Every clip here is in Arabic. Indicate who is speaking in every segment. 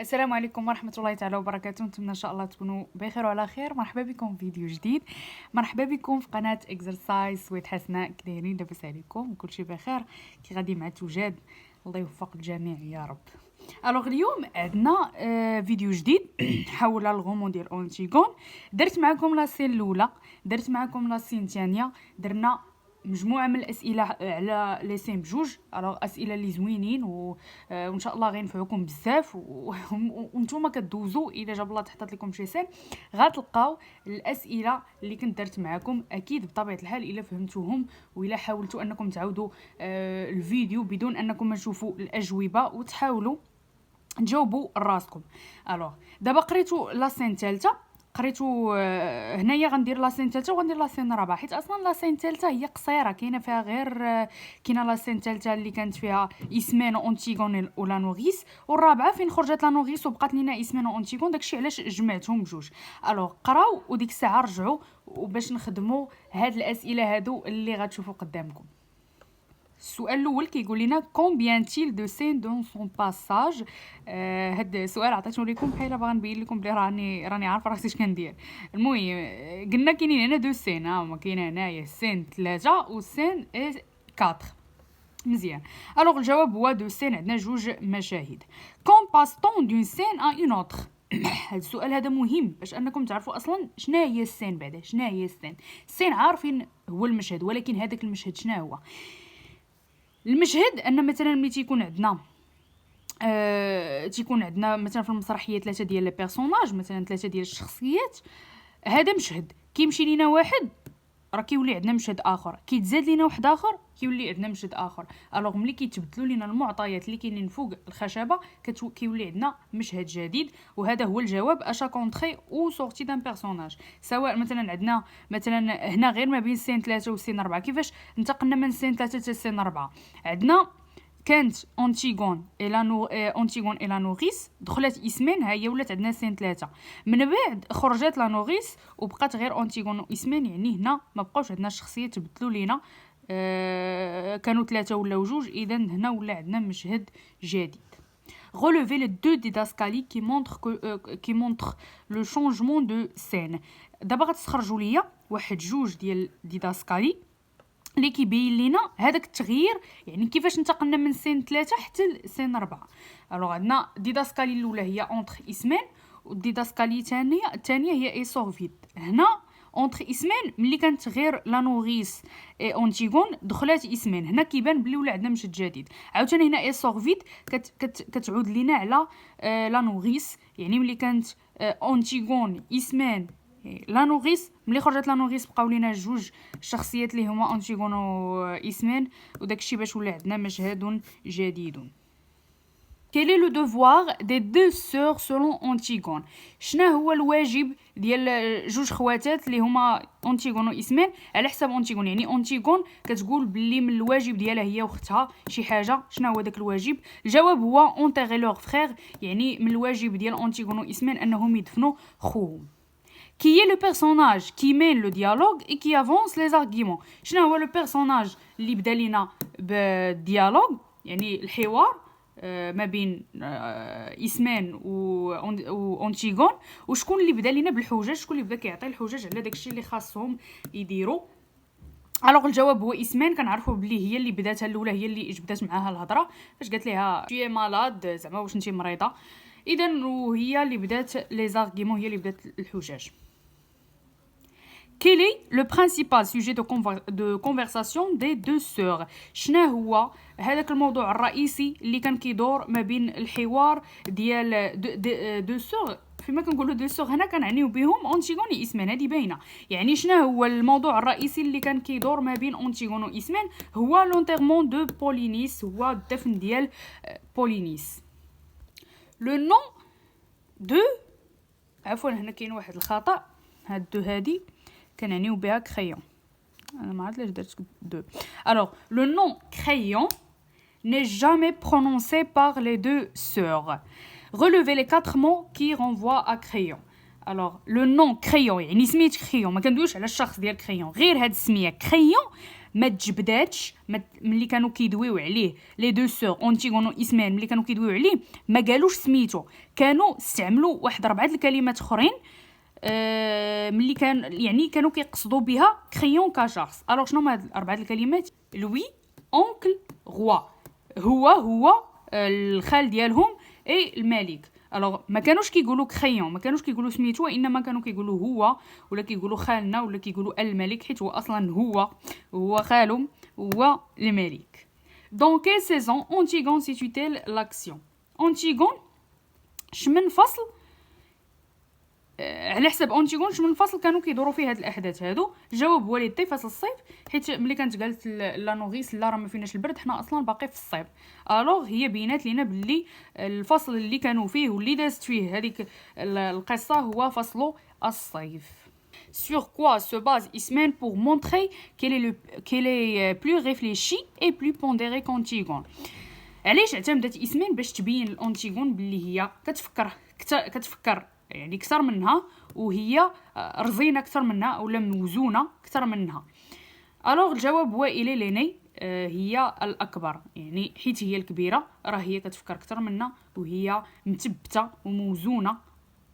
Speaker 1: السلام عليكم ورحمة الله تعالى وبركاته. نتمنى ان شاء الله تكونوا بخير وعلى خير. مرحبا بكم في فيديو جديد، مرحبا بكم في قناة اكسرسايز سويت حسناء. كي دايرين؟ لاباس عليكم؟ كلشي بخير؟ كي غادي مع توجاد؟ الله يوفق الجميع يا رب. الوغ اليوم عندنا فيديو جديد حول الغومون ديال اونتيغون. درت معكم لا سين الاولى، درت معكم لا سين الثانيه، درنا مجموعه من الاسئله على لي سين بجوج. الوغ اسئله اللي زوينين وان شاء الله غينفعوكم بزاف وانتوما كدوزو الا جاب الله تحطات لكم شي سين غتلقاو الاسئله اللي كنت درت معكم. اكيد بطبيعه الحال الا فهمتوهم والا حاولتوا انكم تعاودوا الفيديو بدون انكم تشوفوا الاجوبه وتحاولوا تجاوبوا راسكم. الوغ دابا قريتو لاسين الثالثه، قريتو هنايا غندير لاسين الثالثه وغندير لاسين الرابعه، حيت اصلا لاسين الثالثه هي قصيره، كاينه فيها غير كاينه لاسين الثالثه اللي كانت فيها اسمين اونتيغون ولا نوغيس، والرابعه فين خرجت لا نوغيس وبقات لينا اسمين اونتيغون. داكشي علاش جمعتهم بجوج. الوغ قراو وديك الساعه رجعوا وباش نخدموا هاد الاسئله هادو اللي غتشوفوا قدامكم. السؤال الاول كيقول لنا كومبيان تيل دو سين دون سون باساج. هاد السؤال عطيتو لكم بحال باغا نبين لكم بلي راني عارفه راسي اش كندير. المهم قلنا كاينين هنا دو سين، هما كاين هنايا سين 3 و سين 4. مزيان. الوغ الجواب هو دو سين، عندنا جوج مشاهد. كون باستون دون سين ا اون اوتر. هاد السؤال هذا مهم باش انكم تعرفوا اصلا شنو هي السين. بعدا شنو هي السين؟ السين عارفين هو المشهد، ولكن هذاك المشهد شنو هو؟ المشهد ان مثلا ملي تيكون عندنا مثلا في المسرحيه 3 ديال لي بيرسوناج، مثلا 3 ديال الشخصيات، هذا مشهد كيمشي لينا واحد راه كيولي عندنا مشهد اخر، كيتزاد لينا واحد اخر كيولي عندنا مشهد اخر. الوغ ملي كيتبدلوا لينا المعطيات اللي كاينين فوق الخشبه كيولي عندنا مشهد جديد، وهذا هو الجواب ا شاك اونطري او سورتي دان بيرسوناج. سواء مثلا عندنا مثلا هنا غير ما بين سين 3 و سين 4، كيفاش انتقلنا من سين 3 حتى سين 4؟ عندنا كانت اونتيغون اي لا نوغيس، دخلت اسمين، ها هي ولات عندنا سين 3. من بعد خرجت لا نوغيس وبقات غير اونتيغون اسمين، يعني هنا ما بقاوش عندنا الشخصيات تبدلوا لينا، كانوا 3 ولا 2، اذا هنا ولا عندنا مشهد جديد. Relevez les deux didascalies qui montrent le changement de scène. دابا غتخرجوا ليا واحد جوج ديال ديداسكالي اللي كيبين لينا هذاك التغيير، يعني كيفاش انتقلنا من سين 3 حتى لسين 4. الوغ عندنا ديداسكالي الاولى هي اونتر اسمين، والديداسكالي الثانيه هي ايسور فيد. هنا اونتر اسمين ملي كانت غير لا نوغيس اي اونتيغون دخلات اسمين، هنا كيبان بلي ولا عندنا مشهد جديد. عاوتاني هنا ايسور فيد كتعود لينا على لا نوغيس، يعني ملي كانت اونتيغون اسمين لا نوغيس، ملي خرجت لا نوغيس بقاو لينا جوج شخصيات اللي هما اونتيغون و اسمين، وداكشي باش ولا عندنا مشهد جديد. Quel est le devoir des deux sœurs selon Antigone؟ شنو هو الواجب ديال جوج خواتات اللي هما اونتيغون واسمين على حساب اونتيغون؟ يعني اونتيغون كتقول باللي من الواجب ديالها هي واختها شي حاجه. شنو هو داك الواجب؟ الجواب هو اونتيغي لوغ فرير، يعني من الواجب ديال اونتيغون واسمين انهم يدفنوا خوهم. Qui est le personnage qui mène le dialogue et qui avance les arguments؟ شنو هو لو بيرسوناج اللي بدا لينا بالديالوج، يعني الحوار ما بين اسمان واونتيغون، وشكون اللي بدا لينا بالحجج، شكون اللي بدا كيعطي الحجج على داكشي اللي خاصهم يديروا. الوغ الجواب هو اسمان. كنعرفوا بلي هي اللي بداتها الاولى، هي اللي جبدات معاها الهضره فاش قالت ليها شي مالاد، زعما واش انتي مريضه، اذا وهي اللي بدات لي زارغيمون، هي اللي بدات الحجج. Quel est le principal sujet de conversation des deux sœurs؟ شنو هو هذاك الموضوع الرئيسي اللي كان كيدور ما بين الحوار ديال دو سور؟ فيما كنقولوا دو سور هنا كنعنيو بهم اونتيغون واسمان، هذه باينه. يعني شنو هو الموضوع الرئيسي اللي كان كيدور ما بين اونتيغون واسمان؟ هو لونتيرمون دو بولينيس، هو الدفن ديال بولينيس. لو نون دو، عفوا هنا كاين واحد الخطا، هاد دو هادي كنعنيو بها crayon. انا ما عرفت علاش درت دو. alors le nom crayon n'est jamais prononcé par les deux sœurs. Relevez les 4 mots qui renvoient à crayon. الوغ لو نون كريون يعني سميت كريون، ما كندويش على الشخص ديال كريون، غير هاد السميه كريون ما تجبداتش. ملي كانوا كيدويو عليه لي دو سور اونتيغون و اسمان، ملي كانوا كيدويو عليه ما قالوش سميتو، كانوا استعملوا واحد 4 الكلمات اخرين ملي كانوا كيقصدوا بها كريون كشخص. الوغ شنو هما هاد 4 الكلمات؟ لوي، اونكل، غوا، هو الخال ديالهم اي الملك. الوغ ما كانوش كيقولوا كريون، ما كانوش كيقولوا سميتو، انما كانوا كيقولوا هو، ولا كيقولوا خالنا، ولا كيقولوا الملك، حيت هو اصلا هو خالهم، هو الملك. دون كيل سيزون اونتيغون سيتوتيل لاكسيون؟ اونتيغون شمن فصل على حسب اونتيغون شمن فصل كانوا كيدوروا فيه هاد الاحداث هادو؟ الجواب هو ليتي، فصل الصيف، حيت ملي كانت قالت لا نوغيس لا راه ما فيناش البرد، حنا اصلا باقي في الصيف. الوغ هي بينات لينا باللي الفصل اللي كانوا فيه واللي دازت فيه هذيك القصه هو فصل الصيف. Sur quoi se base Ismène pour montrer qu'elle est plus réfléchie et plus pondérée qu'Antigone؟ علاش اعتمدت اسمان باش تبين الانتيغون باللي هي كتفكر يعني اكثر منها، وهي رزينه اكثر منها اولا موزونه اكثر منها؟ الوغ الجواب هو الي ليني، هي الاكبر، يعني حيت هي الكبيره راه هي كتفكر اكثر منها، وهي مثبته وموزونه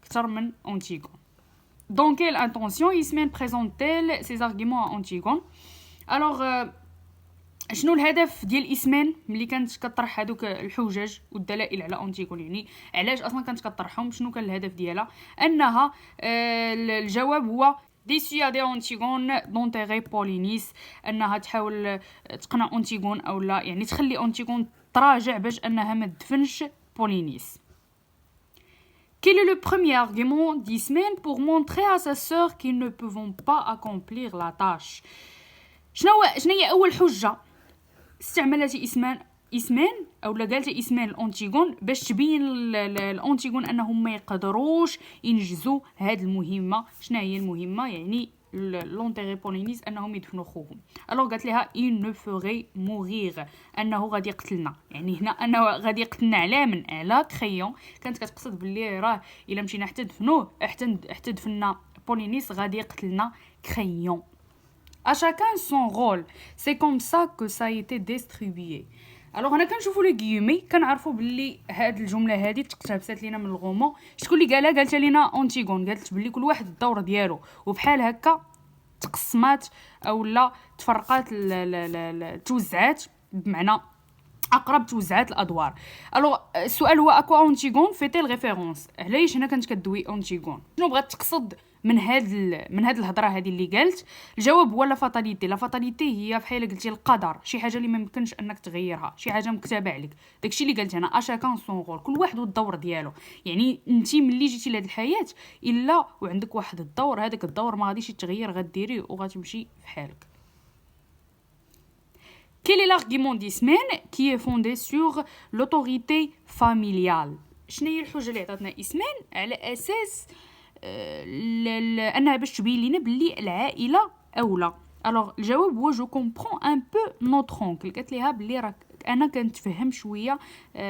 Speaker 1: اكثر من انتيغون. Dans quelle intention Ismène présente-t-elle ses arguments à Antigone؟ alors شنو الهدف ديال اسمان ملي كانت كطرح هذوك الحجج والدلائل على انتيغون؟ يعني علاش اصلا كانت كطرحهم؟ شنو كان الهدف ديالها؟ انها الجواب هو ديسيادي انتيغون دونتيغي بولينيس، انها تحاول تقنع انتيغون او لا يعني تخلي انتيغون تراجع باش انها ما تدفنش بولينيس. Quel est le premier argument d'Ismène pour montrer à sa sœur qu'ils ne peuvent pas accomplir la tâche؟ شنو هي اول حجه استعملت اسمان اولا قالت اسمان الانتيغون باش تبين الانتيغون انهم ما يقدروش ينجزوا هذه المهمه؟ شنو هي المهمه؟ يعني لونتيغي بولينيس، انهم يدفنوا خوهم. الوغ قالت لها il ne ferait mourir، انه غادي يقتلنا، يعني هنا انه غادي يقتلنا على من على كريون. كانت كتقصد باللي راه الا مشينا حتى دفنوه حتى دفنا بولينيس غادي يقتلنا كريون. À chacun son rôle. C'est comme ça que ça a été distribué. Alors هنا كنشوفوا لي غيومي كنعرفوا باللي هاد الجمله هادي تقتبست لينا من الغومون. شكون اللي قالها؟ قالت لينا انتيغون، قالت باللي كل واحد الدور ديالو، وبحال هكا تقسمات اولا تفرقات توزعات، بمعنى اقرب توزعات الادوار. الوغ السؤال هو اكوا انتيغون فيتيل ريفيرونس؟ علاش هنا كانت كدوي انتيغون؟ شنو بغات تقصد من هاد الهضره هذه اللي قالت؟ الجواب هو لا فاتاليتي. لا فاتاليتي هي بحال قلتي القدر، شي حاجه اللي ما يمكنش انك تغيرها، شي حاجه مكتوبه عليك. داكشي اللي قلت انا اشاكان سون رول، كل واحد والدور ديالو. يعني انت ملي جيتي لهاد الحياه الا وعندك واحد الدور، هذاك الدور ما غاديش يتغير، غديريه وغتمشي بحالك. Quel est l'argument d'Ismène qui est fondé sur l'autorité familiale؟ شنو هي الحجه اللي عطاتنا اسمان على اساس انها باش تبين لينا باللي العائله اولى؟ الوغ الجواب هو جو كومبرون ان بو نوتر اونكل. قالت ليها باللي راك انا كنتفهم شويه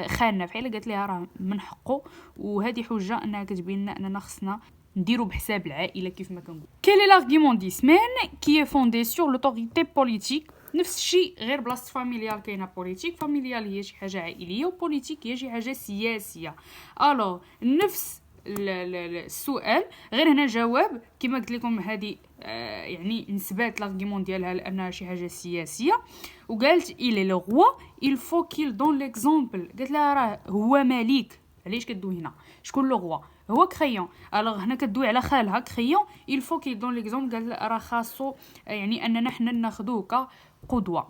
Speaker 1: خالنا، بحال قالت ليها راه من حقه، وهذه حجه انها كتبين لنا اننا خصنا نديرو بحساب العائله كيف ما كنقول. Quel est l'argument d'Ismène qui est fondé sur l'autorité politique؟ نفس الشيء غير بلاصه فاميليال كاينه بوليتيك. فاميليال هي شي حاجه عائليه، وبوليتيك هي شي حاجه سياسيه. الو نفس السؤال، غير هنا الجواب كما قلت لكم هذه يعني نسبات l'argument ديالها لانها شي حاجه سياسيه. وقالت il est le roi il faut qu'il donne l'exemple. قالت لها راه هو ملك. علاش كدوي هنا؟ شكون لو روا؟ هو كريون. الوغ هنا كدوي على خالها كريون il faut qu'il donne l'exemple. قال راه خاصو يعني اننا حنا ناخذوه كقدوه.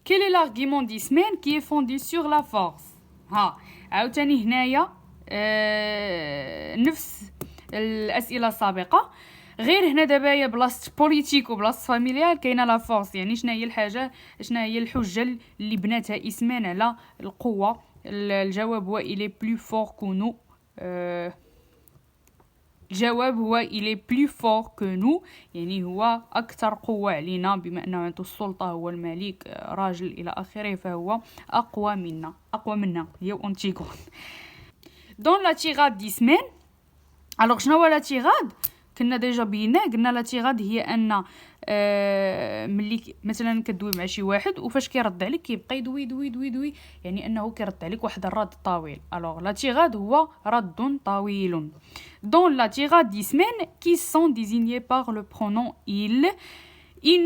Speaker 1: quel est l'argument d'Ismène qui est fondé sur la force؟ ها عاوتاني هنايا نفس الاسئله السابقه، غير هنا دابا هي بلاصه بوليتيك وبلاصه فاميليال كاينه لا فورس. يعني شنو هي الحاجه، شنو هي الحجه اللي بناتها اسمان على القوه؟ الجواب هو il est plus fort que nous. الجواب هو il est plus fort que nous، يعني هو أكثر قوة علينا، بما أنه عنده السلطة، هو الملك، راجل إلى آخره، فهو أقوى منا هي أنتيغون. Dans la tirade d'Ismène الوغ شنو هو لاتيغاد؟ كنا ديجا بينا قلنا لاتيغاد هي ان ملي مثلا كدوي مع شي واحد وفاش كيرد عليك كيبقى يدوي دوي دوي دوي، يعني انه كيرد عليك واحد الرد طويل. الوغ لاتيغاد هو رد طويل. دون لاتيغاد دي سمين كي سون ديزينيي باغ لو برونون il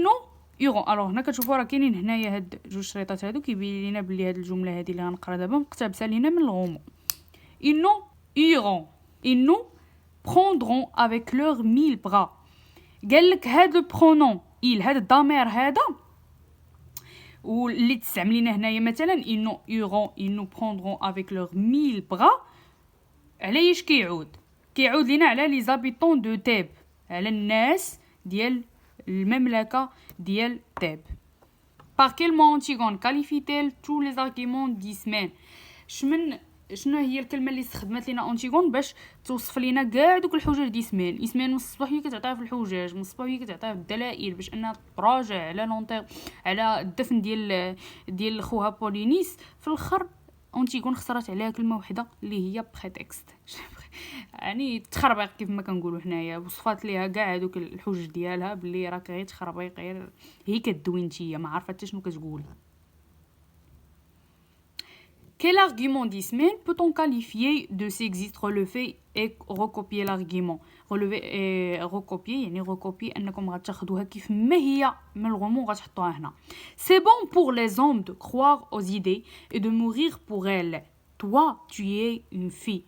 Speaker 1: non يغون. الوغ هنا كتشوفوا راه كاينين هنايا هاد جوج شريطات هادو كيبين لينا بلي هاد الجمله هادي اللي غنقرا دابا مقتبسه لينا من الغومو. ils non iront ils nous prendront avec leurs 1000 bras. قال لك هاد لو برونون il هاد الضمير هذا واللي تستعملينه هنايا مثلا ils nous iront ils nous prendront avec leurs 1000 bras. علاش كيعود لينا على لي زابيتون دو تيب، على الناس ديال المملكه ديال تيب. par quel mot Antigone qualifie-t-elle tous les arguments d'Ismène؟ شنو هي الكلمه اللي استخدمت لينا اونتيغون باش توصف لينا كاع دوك الحجج ديال اسمان من الصباح هي كتعطيها في الحجاج، من الصباح هي كتعطيها في الدلائل باش انها تراجع على لونتير على الدفن ديال خوها بولينيس. في الاخر اونتيغون اختارت عليها كلمه واحده اللي هي بريتكست يعني تخربيق كيف ما كنقولوا حنايا، وصفات ليها كاع هذوك الحجج ديالها باللي راك غير تخربيق، غير هي كدوي نتيا ما عارفه حتى شنو كتقول. Quel argument d'Ismène peut-on qualifier de s'existe relever et recopier l'argument؟ relever et recopier يعني recopier أنكم غتاخدوها كيف ما هي من الغمو غتحطوها هنا. C'est bon pour les hommes de croire aux idées et de mourir pour elles. Toi, tu es une fille.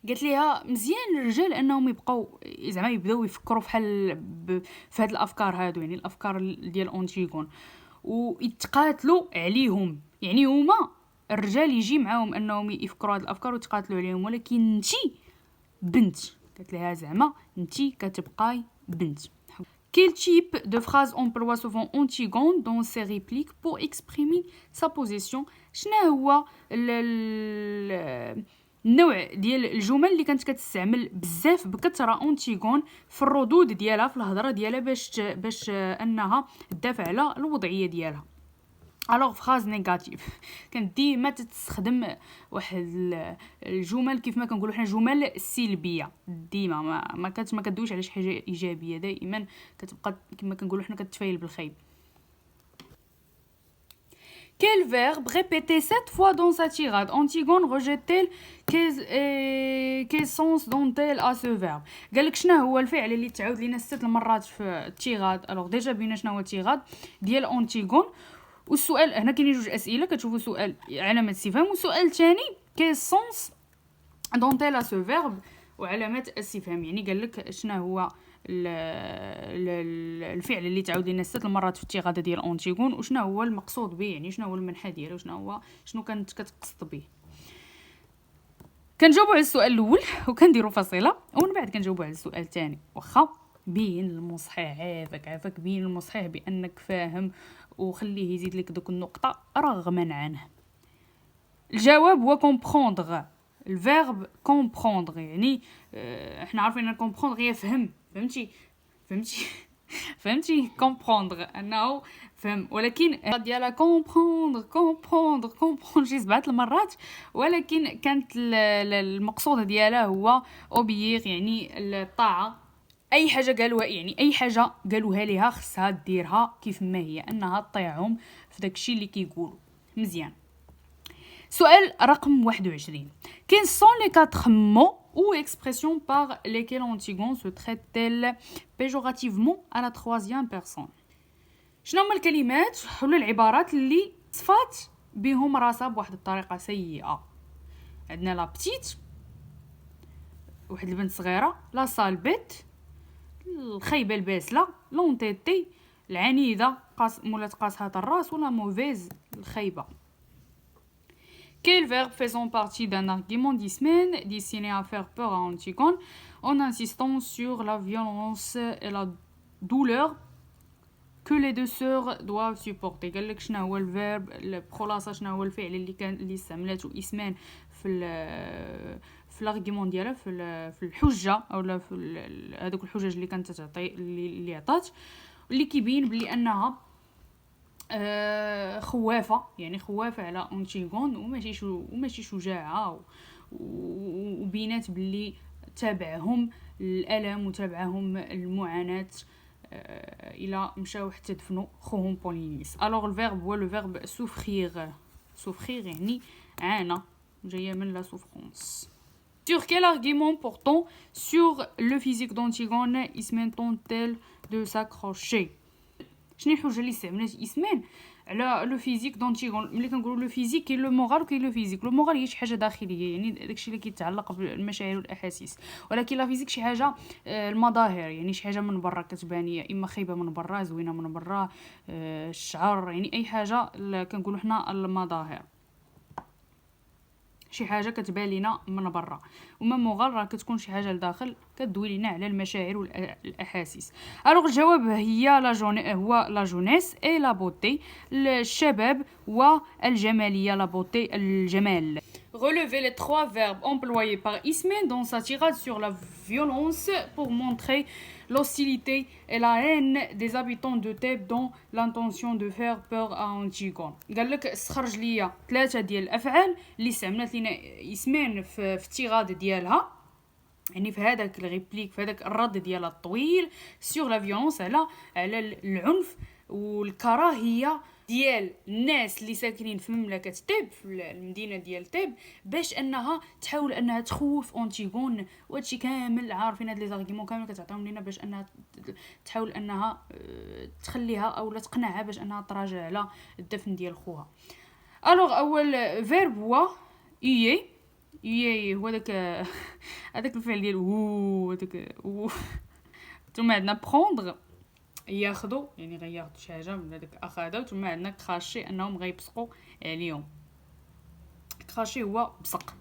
Speaker 1: قالت ليها مزيان الرجال انهم يبقاو زعما يبداو يفكروا في هاد الافكار هادو، يعني الافكار ديال اونتيغون، ويتقاتلوا عليهم. يعني هما الرجال يجي معاهم انهم يفكروا هاد الافكار ويتقاتلوا عليهم، ولكن نتي بنت. قالت لها زعما نتي كتبقاي بنت. Quel type de phrase emploie souvent Antigone dans ses répliques pour exprimer sa position؟ شنو هو النوع ديال الجمل اللي كانت كتستعمل بزاف بكثره اونتيغون في الردود ديالها في الهضره ديالها باش انها تدافع على الوضعيه ديالها؟ الوغ فراز نيجاتيف كانت ديما تستخدم واحد الجمل كيف ما كنقولوا حنا جمل سلبيه، ديما ما كدويش على شي حاجه ايجابيه، دائما كتبقى كما كنقولوا حنا كتفايل بالخيب. Quel verbe répété 7 fois dans sa tirade Antigone rejette-t-elle quel sens donne-t-elle à ce verbe؟ قالك شنو هو الفعل اللي تعاود لينا 6 المرات في التيغاد. الوغ ديجا بينا شنو هو التيغاد ديال اونتيغون، والسؤال هنا كاينين جوج اسئله كتشوفوا سؤال علامه استفهام وسؤال ثاني quel sens donne-t-elle à ce verbe وعلامه استفهام. يعني قالك شنو هو الفعل اللي تعاود لنا 6 المرات في التيغاده ديال اونتيغون وشنو هو المقصود به، يعني شنو هو المنحى ديالو، شنو كانت كتقصد به. كنجاوبوا على السؤال الاول وكنديروا فاصله، ومن بعد كنجاوبوا على السؤال الثاني. واخا بين المصحح عافاك بين المصحح بانك فاهم وخليه يزيد لك دوك النقطه رغما عنه. الجواب هو comprendre. الفيرب comprendre يعني احنا عارفين ان comprendre هي فهم، فهمتي comprendre انه فهم، ولكن ديالها comprendre شي 7 المرات، ولكن كانت المقصود ديالها هو obéir يعني الطاعه. اي حاجه قالوها يعني اي حاجه قالوها ليها خصها ديرها كيف ما هي، انها تطيعهم في داكشي اللي كيقولوا. مزيان. سؤال رقم 21. Quels sont les 4 mots ou expressions par lesquels Antigone se traite-t-elle péjorativement à la 3e personne؟ شنو هما الكلمات ولا العبارات اللي صفات بهم راسها بواحد الطريقه سيئه؟ عندنا لا بتيت واحد البنت صغيره، لا سالبيت الخايبه الباسله، لونتيتي العنيده مولات قاصحه الراس، ولا موفيز الخايبه. Quel verbe faisant partie d'un argument d'Ismène destiné à faire peur à Antigone en insistant sur la violence et la douleur que les deux sœurs doivent supporter؟ قال لك شنو هو الفيرب البرولاصه، شنو هو الفعل اللي استعملته إسمان في الارغيمون ديالها في الحجه اولا في هذوك الحجج اللي كانت تعطي اللي عطات، اللي كيبين بلي انها خوافه، يعني خوافه على اونتيغون وماشي شجاعه، وبينات باللي تابعهم الالم وتابعهم المعاناه الى مشاو حتى دفنوا خوهم بولينيس. الوغ الفيرب هو لو فيرب سوفرير. سوفرير يعني عانى، جايه من لا سوفرونس. Sur quel argument portant sur le physique d'Antigone Ismène tente-t-elle de s'accrocher؟ شنو الحجه اللي استعملات اسمان على لو فيزيك دونتيغون؟ ملي كنقولوا لو فيزيك كاين لو مورال وكاين لو فيزيك. لو مورال هي شي حاجه داخليه، يعني داكشي اللي كيتعلق بالمشاعر والاحاسيس، ولكن لا فيزيك شي حاجه المظاهر، يعني شي حاجه من برا كتبان، يا اما خايبه من برا زوينه من برا، الشعر، يعني اي حاجه كنقولوا حنا المظاهر، شي حاجه كتبان لينا من برا. وما مورال راه كتكون شي حاجه لداخل كدوي لينا على المشاعر والاحاسيس. الوغ الجواب هي لا جونيس اي لا بوتي، الشباب والجماليه، لا بوتي الجمال. Relevez les trois verbes employés par Ismène dans sa tirade sur la violence pour montrer l'hostilité et la haine des habitants de Thèbes dans l'intention de faire peur à Antigone. قال لك استخرج ليا 3 ديال الافعال اللي استعملت لينا اسمان في التيراد ديالها، يعني في هذاك الريبليك، في هذاك الرد ديالها الطويل سور لا فيولونس، على العنف والكراهيه ديال الناس اللي ساكنين في مملكه تيب، في المدينه ديال تيب، باش انها تحاول انها تخوف اونتيغون. وهادشي كامل عارفين، هاد لي زارغيمون كامل كتعطيهم لينا باش انها تحاول انها تخليها او لا تقنعها باش انها تراجع على الدفن ديال خوها. الوغ اول فيرب هو اي هو هذاك الفعل ديال هذاك ثم عندنا بروندغ ياخذوا، يعني غياخذوا شي حاجه من هذاك اخذوا. ثم عندنا كراشي، انهم غيبصقوا عليهم. كراشي هو بصق.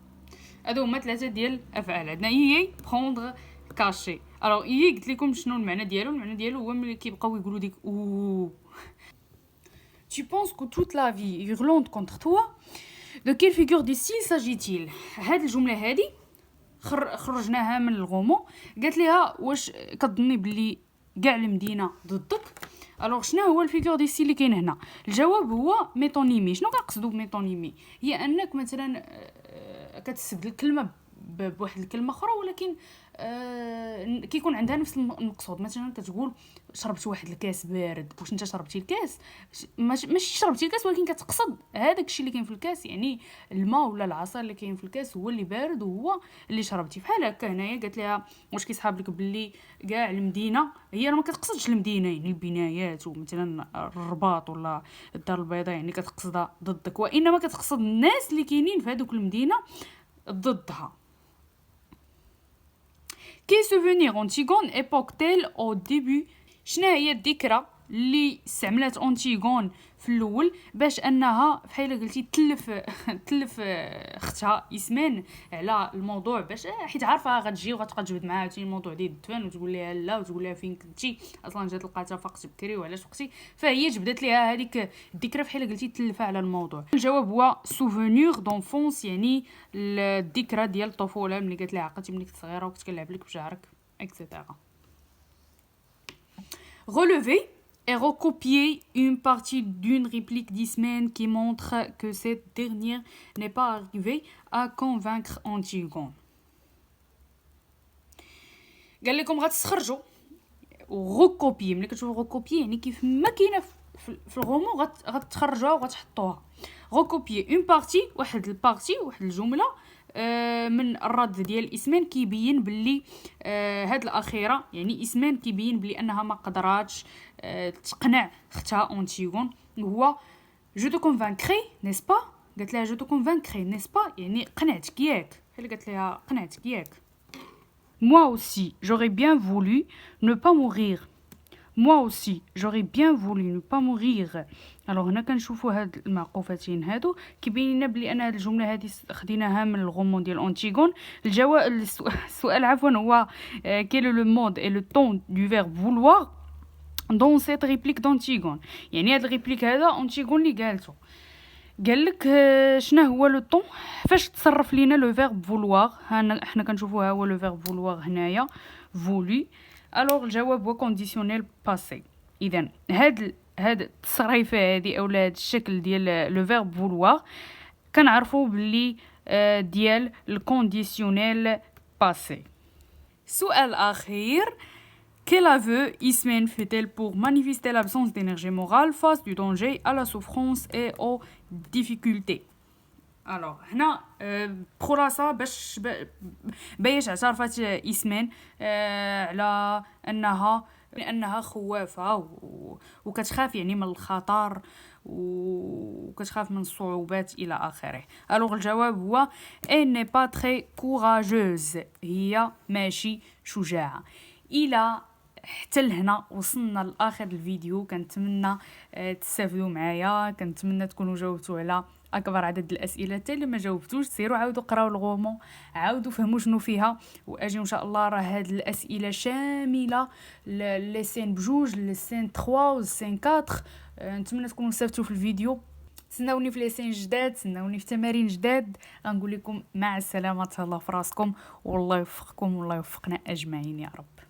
Speaker 1: هادو هما 3 ديال الافعال. عندنا بروندغ، كاشي. الوغ قلت لكم شنو المعنى ديالو. المعنى ديالو هو ملي كيبقاو يقولوا ديك Tu penses que toute la vie hurlante contre toi? De quelle figure de style s'agit-il؟ هاد الجمله هادي خرجناها من الغومون. قالت ليها واش كتظني بلي كاع المدينه ضدك؟ الوغ شنو هو الفيغور دي ستيل اللي كاين هنا؟ الجواب هو ميتونيمي. شنو كنقصدوا بميتونيمي؟ هي انك مثلا كتستبدل الكلمه بواحد الكلمه اخرى، ولكن كيكون عندها نفس المقصود. مثلا كتقول شربت واحد الكاس بارد. واش انت شربتي الكاس؟ ماشي شربتي الكاس، ولكن كتقصد هذاك الشيء اللي كاين في الكاس، يعني الماء ولا العصير اللي كاين في الكاس هو اللي بارد وهو اللي شربتي. بحال هكا هنايا قالت لها واش كيصحاب لك باللي كاع المدينه، هي ما كتقصدش المدينه يعني البنايات ومثلا الرباط ولا الدار البيضاء، يعني كتقصدها ضدك، وانما كتقصد الناس اللي كاينين في هذوك المدينه ضدها. Quel souvenir Antigone évoque-t-elle au début؟ شنو هي الذكرى اللي استعملت أنتيغون في الاول باش انها بحال قلتي تلف اختها اسمان على الموضوع، باش حيت عارفه غتجي وغتبقى تجبد معاها الموضوع ديال الدفن، وتقول لها لا، وتقول لها فين كنتي اصلا، جات لقاتها فقت بكري وعلاش وقتي، فهي جبدت ليها هذيك الذكرى بحال قلتي تلفها على الموضوع. الجواب هو سوفونير دونفونس، يعني الذكرى ديال الطفوله، ملي قالت لها عقلتي ملي كنت صغيره وكنت كنلعب لك بشعرك اكسيتيرا. Relever et recopier une partie d'une réplique d'Ismène qui montre que cette dernière n'est pas arrivée à convaincre Antigone. قال لكم غتستخرجوا وغوكوبي. ملي كتشوفوا غوكوبي يعني كيف ما كاينه في الغومون غتخرجوها وغتحطوها. غوكوبي اون بارتي، واحد البارتي، واحد الجمله من الرد ديال اسمان كيبين باللي هاد الاخيره، يعني اسمان كيبين باللي انها ما قدراتش تقنع اختها اونتيغون. هو جو تو كونفانكري نيس با، قالت لها جو تو كونفانكري نيس با، يعني قنعتك ياك، بحال قالت لها قنعتك ياك. moi aussi j'aurais bien voulu ne pas mourir. moi aussi j'aurais bien voulu ne pas mourir. الوغ هنا كنشوفوا هاد المعقوفتين هادو كيبين لنا بلي انا هاد الجمله هادي خديناها من الغومون ديال انتيغون. الجواب السؤال عفوا هو quel est le mode et le ton du verbe vouloir dans cette réplique d'Antigone. يعني هاد الريبليك هذا انتيغون اللي قالته. قال لك شنو هو لو طون فاش تصرف لينا لو فيرب فولوار. حنا كنشوفوها هو لو فيرب فولوار هنايا فولي. الوغ الجواب هو كونديسيونيل باسي. اذا هاد التصريفه هادي اولا هاد الشكل ديال لو فيرب فولوار كنعرفوا باللي ديال الكونديسيونيل باسي. سؤال أخير. Quel aveu Ismène fait-elle pour manifester l'absence d'énergie morale face du danger à la souffrance et aux difficultés? الوغ هنا بخلاصه باش اعترفت اسمان على انها خوافه وكتخاف يعني من الخطر وكتخاف من الصعوبات الى اخره. الوغ الجواب هو elle n'est pas très courageuse، هي ماشي شجاعه. الى حتى لهنا وصلنا لاخر الفيديو. كنتمنى تستافدوا معايا، كنتمنى تكونوا جاوبتوا على اكبر عدد الاسئله. حتى اللي ما جاوبتوش سيروا عاودوا قراو الغومون، عاودوا فهموا شنو فيها، واجي ان شاء الله. راه هاد الاسئله شامله لي سين بجوج، لي سين 3 و سين 4. نتمنى تكونوا استفدتوا في الفيديو. تسناوني في لي سين جداد، تسناوني في تمارين جداد. غنقول لكم مع السلامه، تهلاو في راسكم والله يوفقكم والله يوفقنا اجمعين يا رب.